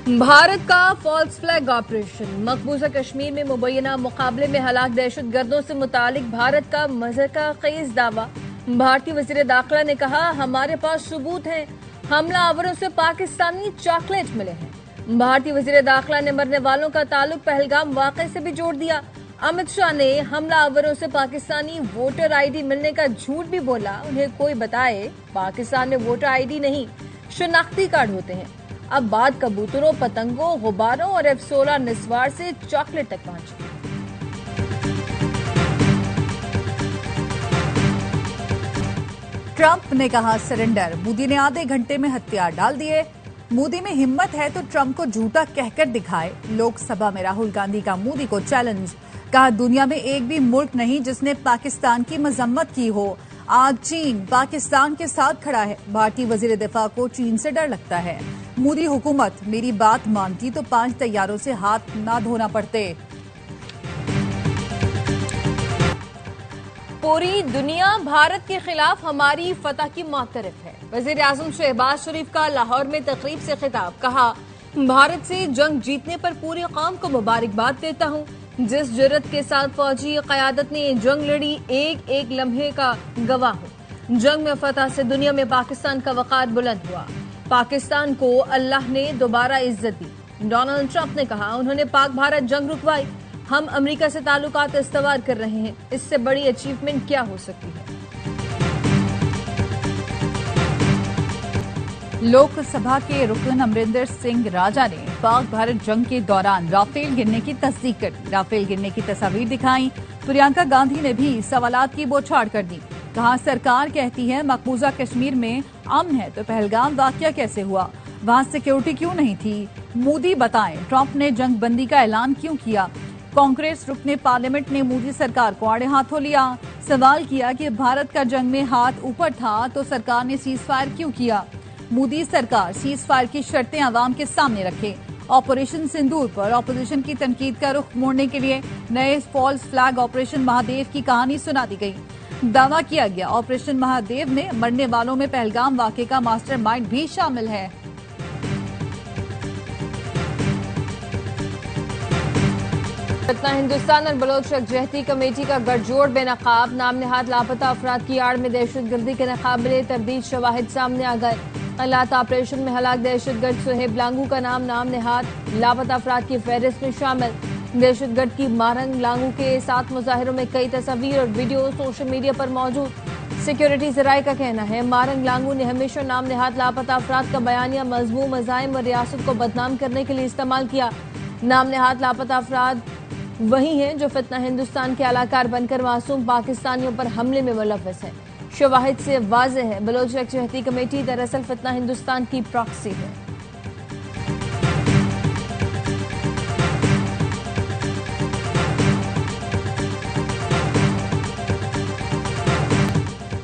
भारत का false flag operation. मकबूजा Kashmir में मुबैना मुकाबले में हलाक दहशतगर्दों से मुतालिक भारत का मज़हक़ दावा। भारतीय वज़ीर दाखिला ने कहा, हमारे पास सबूत हैं, हमला आवरों से पाकिस्तानी चॉकलेट मिले हैं। भारतीय वज़ीर दाखिला ने मरने वालों का ताल्लुक पहलगाम वाक़े से भी जोड़ दिया। अमित शाह ने हमला आवरों से पाकिस्तानी वोटर ID मिलने का झूठ भी बोला। उन्हें कोई बताए, पाकिस्तान में वोटर ID नहीं, शनाख्ती कार्ड होते हैं। अब बात कबूतरों, पतंगों, गुब्बारों और F-16 निस्वार से चॉकलेट तक पहुंची। ट्रंप ने कहा सरेंडर। मोदी ने आधे घंटे में हथियार डाल दिए। मोदी में हिम्मत है तो ट्रंप को झूठा कहकर दिखाए। लोकसभा में राहुल गांधी का मोदी को चैलेंज। कहा, दुनिया में एक भी मुल्क नहीं जिसने पाकिस्तान की मजम्मत की हो। आज चीन पाकिस्तान के साथ खड़ा है। भारतीय वजीर दिफा को चीन से डर लगता है। मोदी हुकूमत मेरी बात मानती तो 5 तैयारों से हाथ ना धोना पड़ते। पूरी दुनिया भारत के खिलाफ हमारी फतह की मुतरफ है। वजीर आजम शहबाज शरीफ का लाहौर में तकरीब से खिताब। कहा, भारत से जंग जीतने पर पूरी कौम को मुबारकबाद देता हूँ। जिस जुर्रत के साथ फौजी क़यादत ने जंग लड़ी, एक एक लम्हे का गवाह हो। जंग में फतह से दुनिया में पाकिस्तान का वक़ार बुलंद हुआ। पाकिस्तान को अल्लाह ने दोबारा इज्जत दी। डोनाल्ड ट्रंप ने कहा, उन्होंने पाक भारत जंग रुकवाई। हम अमेरिका से ताल्लुकात इस्तवार कर रहे हैं। इससे बड़ी अचीवमेंट क्या हो सकती है। लोकसभा के रुकन अमरिंदर सिंह राजा ने पाक भारत जंग के दौरान राफेल गिरने की तस्दीक कर दी। राफेल गिरने की तस्वीर दिखाई। प्रियंका गांधी ने भी सवालात की बौछार कर दी। कहा, सरकार कहती है मकबूजा कश्मीर में अमन है तो पहलगाम वाकया कैसे हुआ, वहां सिक्योरिटी क्यों नहीं थी। मोदी बताएं, ट्रंप ने जंग बंदी का ऐलान क्यों किया। कांग्रेस रुकने पार्लियामेंट ने मोदी सरकार को आड़े हाथों लिया। सवाल किया कि भारत का जंग में हाथ ऊपर था तो सरकार ने सीज फायर क्यों किया। मोदी सरकार सीज फायर की शर्तें अवाम के सामने रखे। ऑपरेशन सिंदूर पर ऑपोजिशन की तनकीद का रुख मोड़ने के लिए नए फॉल्स फ्लैग ऑपरेशन महादेव की कहानी सुना दी गई। दावा किया गया, ऑपरेशन महादेव में मरने वालों में पहलगाम वाक़े का मास्टरमाइंड भी शामिल है। फितना हिंदुस्तान और बलोच यकजहती कमेटी का गठजोड़ बेनकाब। नाम नहाद लापता अफराद की आड़ में दहशतगर्दी के नाकाबिले तरदीद शवाहिद सामने आ गए। अल्लाह ऑपरेशन में हलाक दहशतगर्द सुहेब लांगू का नाम नहाद लापता अफराद की फहरिस्त में शामिल। दहशतगर्द की मारंग लांगू के 7 मुजाहिरों में कई तस्वीर और वीडियो सोशल मीडिया पर मौजूद। सिक्योरिटी जराये का कहना है, मारंग लांगू ने हमेशा नाम नहाद लापता अफराद का बयानिया मजमूम मज़ाहिम और रियासत को बदनाम करने के लिए इस्तेमाल किया। नाम नहाद लापता अफराद वही हैं जो फितना हिंदुस्तान के अलाकार बनकर मासूम पाकिस्तानियों पर हमले में मुलव्वस है। शवाहिद से वाज़ेह है, बलोच यकजहती कमेटी दरअसल फितना हिंदुस्तान की प्रॉक्सी है।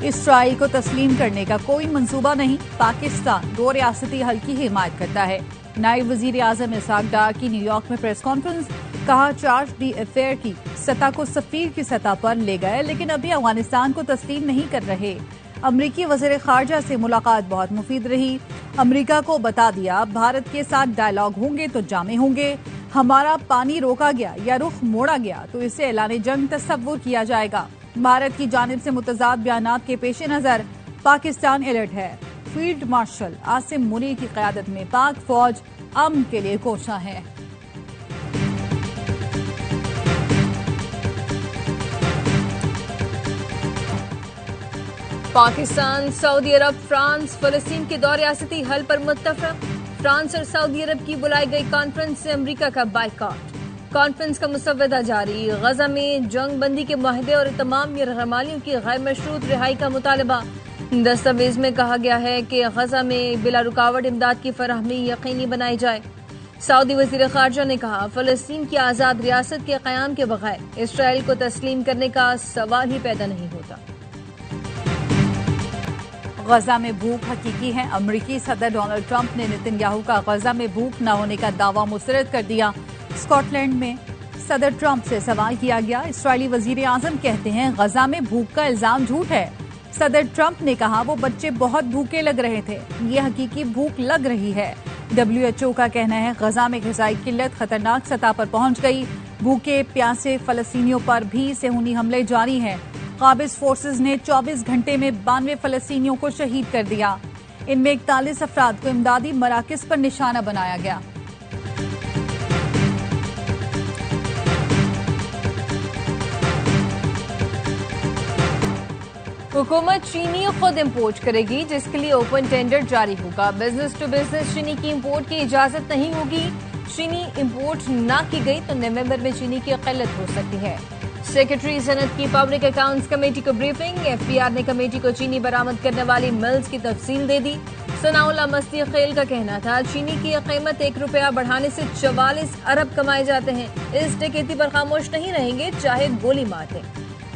इसराइल को तस्लीम करने का कोई मंसूबा नहीं। पाकिस्तान 2 रियासती हल की हिमायत करता है। नायब वजीर आजम इसहाक डार की न्यूयॉर्क में प्रेस कॉन्फ्रेंस। कहा, चार्ज दी अफेयर की सतह को सफीर की सतह पर ले गए लेकिन अभी अफगानिस्तान को तस्लीम नहीं कर रहे। अमरीकी वज़ीर ख़ारजा से मुलाकात बहुत मुफीद रही। अमरीका को बता दिया, भारत के साथ डायलॉग होंगे तो जामे होंगे। हमारा पानी रोका गया या रुख मोड़ा गया तो इसे ऐलान जंग तस्वुर किया जाएगा। भारत की जानिब से मुतज़ाद बयानात के पेश नज़र पाकिस्तान अलर्ट है। फील्ड मार्शल आसिम मुनीर की क़यादत में पाक फौज अमन के लिए कोशा है। पाकिस्तान, सऊदी अरब, फ्रांस फ़लस्तीन के 2 रियासती हल पर मुत्तफ़क़। फ्रांस और सऊदी अरब की बुलाई गई कॉन्फ्रेंस से अमरीका का बाइकआउट। कॉन्फ्रेंस का मुसव्वदा जारी। गजा में जंग बंदी के मुआहदे और तमाम यरगमालियों की गैर मशरूत रिहाई का मुतालबा। दस्तावेज में कहा गया है कि गजा में बिला रुकावट इमदाद की फराहमी यकीनी बनाई जाए। सऊदी वज़ीर ख़ारजा ने कहा, फ़लस्तीन की आज़ाद रियासत के क़याम के बगैर इसराइल को तस्लीम करने का सवाल ही पैदा नहीं होता। गजा में भूख हकीकी है। अमरीकी सदर डोनाल्ड ट्रंप ने नेतन्याहू का गजा में भूख न होने का दावा मुस्तरद कर दिया। स्कॉटलैंड में सदर ट्रंप से सवाल किया गया। इस्राएली वजीर आजम कहते हैं गजा में भूख का इल्जाम झूठ है। सदर ट्रंप ने कहा, वो बच्चे बहुत भूखे लग रहे थे, ये हकीकी भूख लग रही है। WHO का कहना है गजा में ग़िज़ाई किल्लत खतरनाक सतह पर पहुंच गई। भूखे प्यासे फलस्तीनियों पर भी सेहूनी हमले जारी हैं। काबिज फोर्सेज ने 24 घंटे में 92 फलस्तीनियों को शहीद कर दिया। इनमें 41 अफराद को इमदादी मराकज़ पर निशाना बनाया गया। हुकूमत चीनी खुद इम्पोर्ट करेगी, जिसके लिए ओपन टेंडर जारी होगा। बिजनेस टू बिजनेस चीनी की इम्पोर्ट की इजाजत नहीं होगी। चीनी इम्पोर्ट ना की गई तो नवंबर में चीनी की किल्लत हो सकती है। सेक्रेटरी सनत की पब्लिक अकाउंट्स कमेटी को ब्रीफिंग। FBR ने कमेटी को चीनी बरामद करने वाली मिल्स की तफसील दे दी। सनाउल्लाह मस्ती खेल का कहना था चीनी की कीमत ₹1 बढ़ाने से 44 अरब कमाए जाते हैं। इस डकैती पर खामोश नहीं रहेंगे, चाहे गोली मार दें।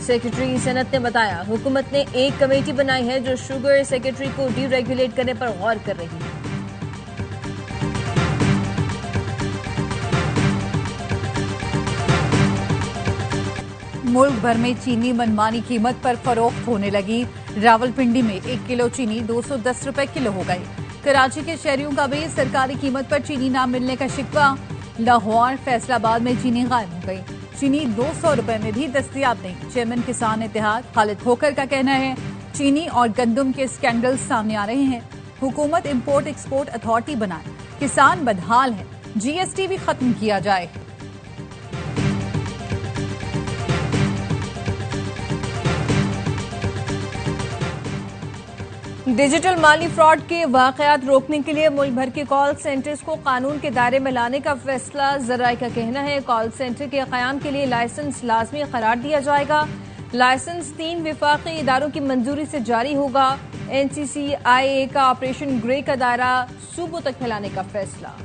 सेक्रेटरी सनत ने बताया हुकूमत ने एक कमेटी बनाई है जो शुगर सेक्रेटरी को डीरेगुलेट करने पर गौर कर रही है। मुल्क भर में चीनी मनमानी कीमत पर फरोख्त होने लगी। रावलपिंडी में 1 किलो चीनी 210 रुपए किलो हो गई। कराची के शहरियों का भी सरकारी कीमत पर चीनी न मिलने का शिकवा। लाहौर फैसलाबाद में चीनी गायब हो गई। चीनी 200 रुपए में भी दस्तयाब नहीं। चेयरमैन किसान इत्तेहाद खालिद खोकर का कहना है चीनी और गंदम के स्कैंडल सामने आ रहे हैं। हुकूमत इंपोर्ट एक्सपोर्ट अथॉरिटी बनाए। किसान बदहाल है। GST भी खत्म किया जाए। डिजिटल माली फ्रॉड के वाकयात रोकने के लिए मुल्क भर के कॉल सेंटर्स को कानून के दायरे में लाने का फैसला। जराए का कहना है कॉल सेंटर के क़याम के लिए लाइसेंस लाजमी करार दिया जाएगा। लाइसेंस 3 विफाकी इदारों की मंजूरी से जारी होगा। NCCIA का ऑपरेशन ग्रे का दायरा सूबों तक फैलाने का फैसला।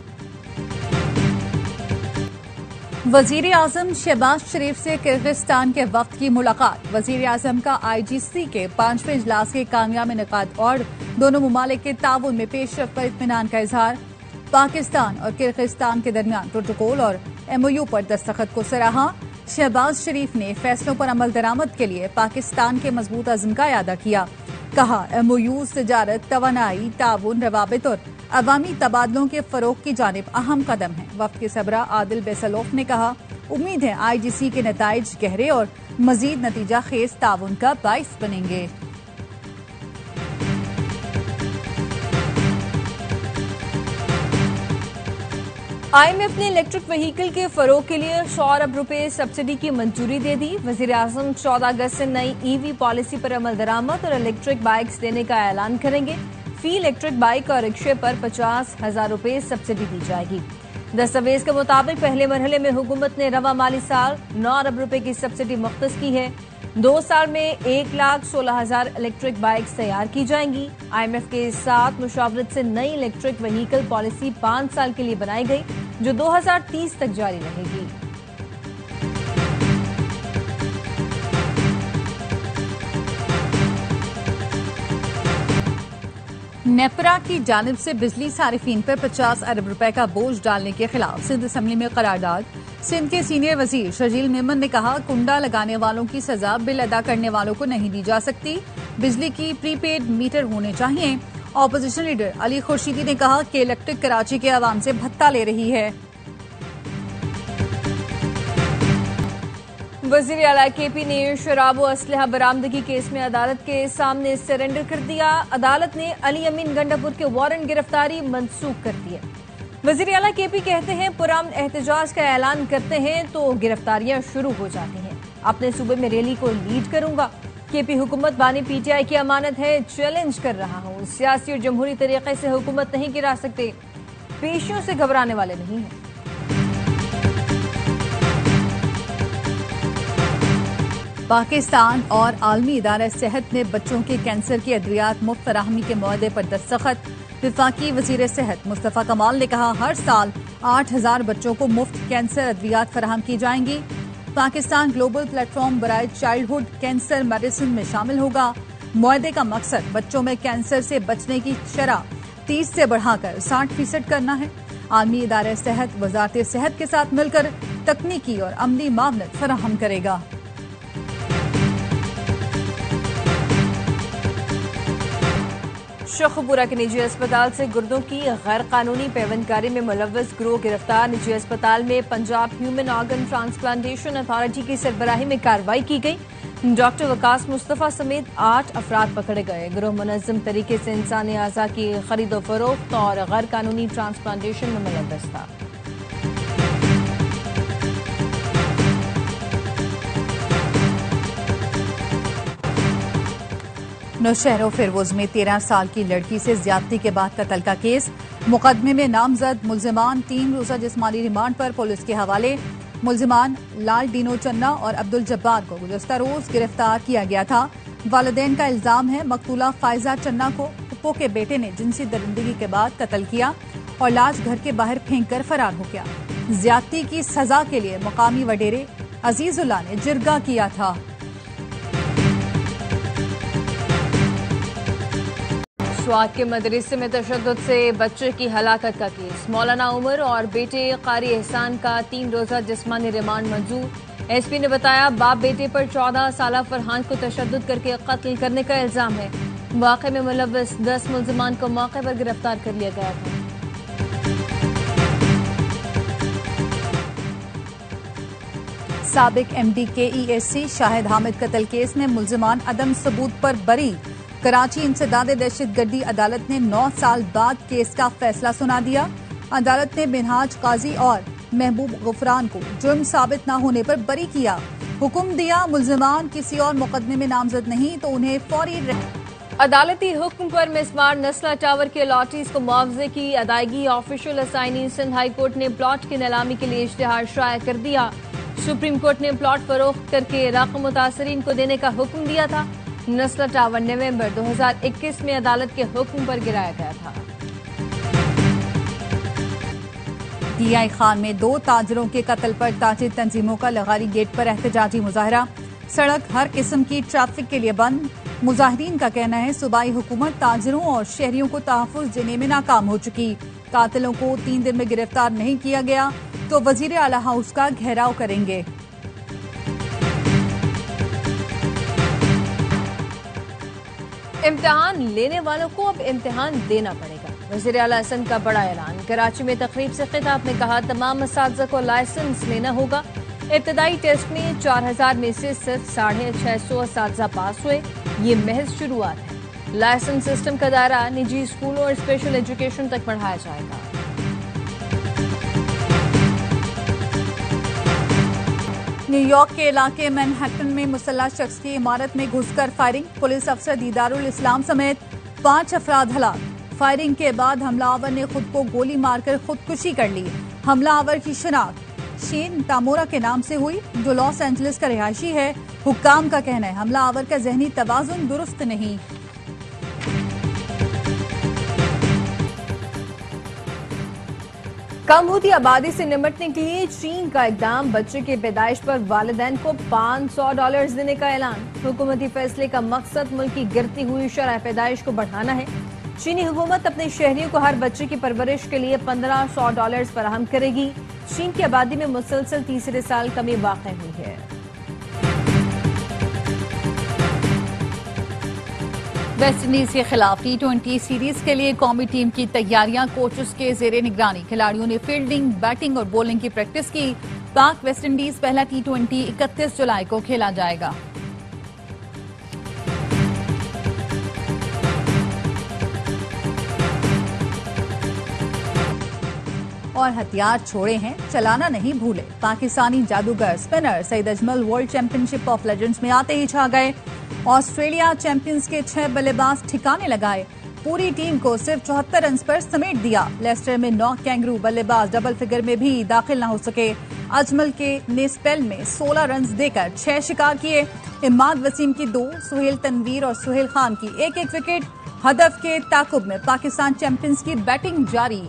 वजीर आजम शहबाज शरीफ से किर्गिस्तान के वक्त की मुलाकात। वजीर आजम का IGC के 5वें इजलास के कामयाब इनेकाद और दोनों मुमालिक के ताउन में पेशरफ पर इत्मीनान का इजहार। पाकिस्तान और किर्गिस्तान के दरमियान प्रोटोकॉल और MOU पर दस्तखत को सराहा। शहबाज शरीफ ने फैसलों पर अमल दरामद के लिए पाकिस्तान के मजबूत अज़्म का इयादा किया। कहा MOU तिजारत, तवानाई, ताउन, रवाबित और अवामी तबादलों के फरोग की जानिब अहम कदम है। वफ्द के सबरा आदिल बेसलोफ ने कहा उम्मीद है IGC के नताइज गहरे और मजीद नतीजा खेज ताउन का बाइस बनेंगे। IMF ने इलेक्ट्रिक व्हीकल के फरोग के लिए 100 अरब रुपए सब्सिडी की मंजूरी दे दी। वजीर आजम 14 अगस्त से नई EV पॉलिसी पर अमल दरामद और इलेक्ट्रिक बाइक्स देने का ऐलान करेंगे। फी इलेक्ट्रिक बाइक और रिक्शे पर 50,000 रुपए सब्सिडी दी जाएगी। दस्तावेज के मुताबिक पहले मरहले में हुकूमत ने रवा माली साल 9 अरब रुपए की सब्सिडी मुख्तस की है। 2 साल में 1,16,000 इलेक्ट्रिक बाइक्स तैयार की जाएंगी। IMF के साथ मुशावरत से नई इलेक्ट्रिक व्हीकल पॉलिसी 5 साल के लिए बनाई गई जो 2030 तक जारी रहेगी। नेपरा की जानिब से बिजली सारिफीन पर 50 अरब रुपए का बोझ डालने के खिलाफ सिंध असम्बली में करारदाद। सिंध के सीनियर वजीर शजील मेमन ने कहा कुंडा लगाने वालों की सजा बिल अदा करने वालों को नहीं दी जा सकती। बिजली की प्रीपेड मीटर होने चाहिए। ऑपोजिशन लीडर अली खुर्शीदी ने कहा कि इलेक्ट्रिक कराची के अवाम से भत्ता ले रही है। वजीर आला KP ने शराब व असलहा बरामदगी केस में अदालत के सामने सरेंडर कर दिया। अदालत ने अली अमीन गंडापुर के वारंट गिरफ्तारी मनसूख कर दी है। वजीर आला KP कहते हैं पुरअमन एहतजाज का ऐलान करते हैं तो गिरफ्तारियां शुरू हो जाती हैं। अपने सूबे में रैली को लीड करूंगा। KP हुकूमत बानी PTI की अमानत है, चैलेंज कर रहा हूं। सियासी और जमहूरी तरीके से हुकूमत नहीं गिरा सकते, पेशियों से घबराने वाले नहीं हैं। पाकिस्तान और आलमी इदारा सेहत ने बच्चों के कैंसर की अद्वियात मुफ्त फराहमी के मुआहदे पर दस्तखत। वफाकी वजीर सेहत मुस्तफ़ा कमाल ने कहा हर साल 8,000 बच्चों को मुफ्त कैंसर अद्वियात फराहम की जाएंगी। पाकिस्तान ग्लोबल प्लेटफॉर्म बराए चाइल्डहुड कैंसर मेडिसिन में शामिल होगा। मुआहदे का मकसद बच्चों में कैंसर से बचने की शरह 30 से बढ़ाकर 60% करना है। आलमी इदारा सेहत वजारत सेहत के साथ मिलकर तकनीकी और अमली मामलत फराहम करेगा। शेखपुरा के निजी अस्पताल से गुर्दों की गैर कानूनी पेवंदकारी में मुलव्वस गिरोह गिरफ्तार। निजी अस्पताल में Punjab human organ transplantation authority की सरबराही में कार्रवाई की गई। डॉक्टर वकास मुस्तफा समेत 8 अफराद पकड़े गए। गिरोह मुनज़्ज़म तरीके से इंसानी अज़ा की खरीदो फरोख्त और गैर कानूनी ट्रांसप्लांटेशन में मुलव्वस था। नौशहरों फिरवोज में 13 साल की लड़की से ज्यादती के बाद कत्ल का केस। मुकदमे में नामजद मुल्जिमान 3 रोजा जिस्मानी रिमांड पर पुलिस के हवाले। मुल्जिमान लाल डीनो चन्ना और अब्दुल जब्बार को गुज़श्ता रोज गिरफ्तार किया गया था। वालिदैन का इल्जाम है मकतूला फायजा चन्ना को पप्पो के बेटे ने जिनसी दरिंदगी के बाद कत्ल किया और लाश घर के बाहर फेंक कर फरार हो गया। ज्यादती की सजा के लिए मुकामी वडेरे अजीजुल्लाह ने जिरगा किया था। स्वात के मदरसे में तशद्दुद से बच्चे की हलाकत का केस। मौलाना उमर और बेटे कारी एहसान का 3 रोजा जिस्मानी रिमांड मंजूर। एसपी ने बताया बाप बेटे पर 14 साला फरहान को तशद्दुद करके कत्ल करने का इल्जाम है। वाक़े में मुलव्वस 10 मुल्जिमान को मौके पर गिरफ्तार कर लिया गया था। साबिक एमडी KESC शाहिद हामिद कत्ल केस में मुल्जिमान अदम सबूत पर बरी। कराची इंसदाद दहशतगर्दी अदालत ने 9 साल बाद केस का फैसला सुना दिया। अदालत ने मिनहाज काजी और महबूब गुफरान को जुर्म साबित न होने पर बरी किया। हुक्म दिया मुल्जिमान किसी और मुकदमे में नामजद नहीं तो उन्हें फौरी अदालती हुक्म पर मिसमार नस्ला टावर के लॉटीज को मुआवजे की अदायगी। Official assignee Sindh high court ने प्लॉट की नीलामी के लिए इश्तिहार शाया कर दिया। सुप्रीम कोर्ट ने प्लॉट फरोख्त करके रकम मुतासरीन को देने का हुक्म दिया था। नस्ला टावर नवंबर 2021 में अदालत के हुक्म पर गिराया गया था। DI खान में 2 ताजरों के कत्ल पर ताजिर तंजीमों का लगारी गेट पर एहतजाजी मुजाहरा। सड़क हर किस्म की ट्रैफिक के लिए बंद। मुजाहिरीन का कहना है सूबाई हुकूमत ताजरों और शहरियों को तहफ़्फ़ुज़ देने में नाकाम हो चुकी। कातिलों को 3 दिन में गिरफ्तार नहीं किया गया तो वजीर आला हाउस का घेराव करेंगे। इम्तिहान लेने वालों को अब इम्तिहान देना पड़ेगा। वज़ीर आला हसन का बड़ा ऐलान। कराची में तकरीब से खिताब में कहा तमाम असातिज़ा को लाइसेंस लेना होगा। इब्तदाई टेस्ट में 4000 में से सिर्फ 650 असातिज़ा पास हुए। ये महज शुरुआत है। लाइसेंस सिस्टम का दायरा निजी स्कूलों और स्पेशल एजुकेशन तक बढ़ाया जाएगा। न्यूयॉर्क के इलाके मैनहट्टन में मुसल्लह शख्स की इमारत में घुसकर फायरिंग। पुलिस अफसर दीदारुल इस्लाम समेत 5 अफराद हलाक। फायरिंग के बाद हमलावर ने खुद को गोली मारकर खुदकुशी कर ली। हमलावर की शिनाख्त शेन तामोरा के नाम से हुई जो लॉस एंजलिस का रिहायशी है। हुक्काम का कहना है हमलावर का जहनी तवाजुन दुरुस्त नहीं। कम होती आबादी से निपटने के लिए चीन का इकदाम। बच्चे की पैदाइश पर वालिदैन को $500 देने का ऐलान। हुकूमती फैसले का मकसद मुल्क की गिरती हुई शरह पैदाइश को बढ़ाना है। चीनी हुकूमत अपने शहरियों को हर बच्चे की परवरिश के लिए $1500 फराहम करेगी। चीन की आबादी में मुसलसल तीसरे साल कमी वाक़ हुई है। वेस्टइंडीज के खिलाफ T20 सीरीज के लिए कौमी टीम की तैयारियां कोचेस के जेरे निगरानी। खिलाड़ियों ने फील्डिंग, बैटिंग और बॉलिंग की प्रैक्टिस की। पाक वेस्टइंडीज पहला T20 31 जुलाई को खेला जाएगा। और हथियार छोड़े हैं, चलाना नहीं भूले। पाकिस्तानी जादूगर spinner Saeed Ajmal World Championship of Legends में आते ही छा गए। ऑस्ट्रेलिया चैंपियंस के 6 बल्लेबाज ठिकाने लगाए। पूरी टीम को सिर्फ 74 रन पर समेट दिया। लेस्टर में 9 कैंगरू बल्लेबाज डबल फिगर में भी दाखिल न हो सके। अजमल ने स्पेल में 16 रन देकर 6 शिकार किए। इमाद वसीम की 2, सुहेल तनवीर और सुहेल खान की 1-1 विकेट। हदफ के ताकुब में पाकिस्तान चैंपियंस की बैटिंग जारी।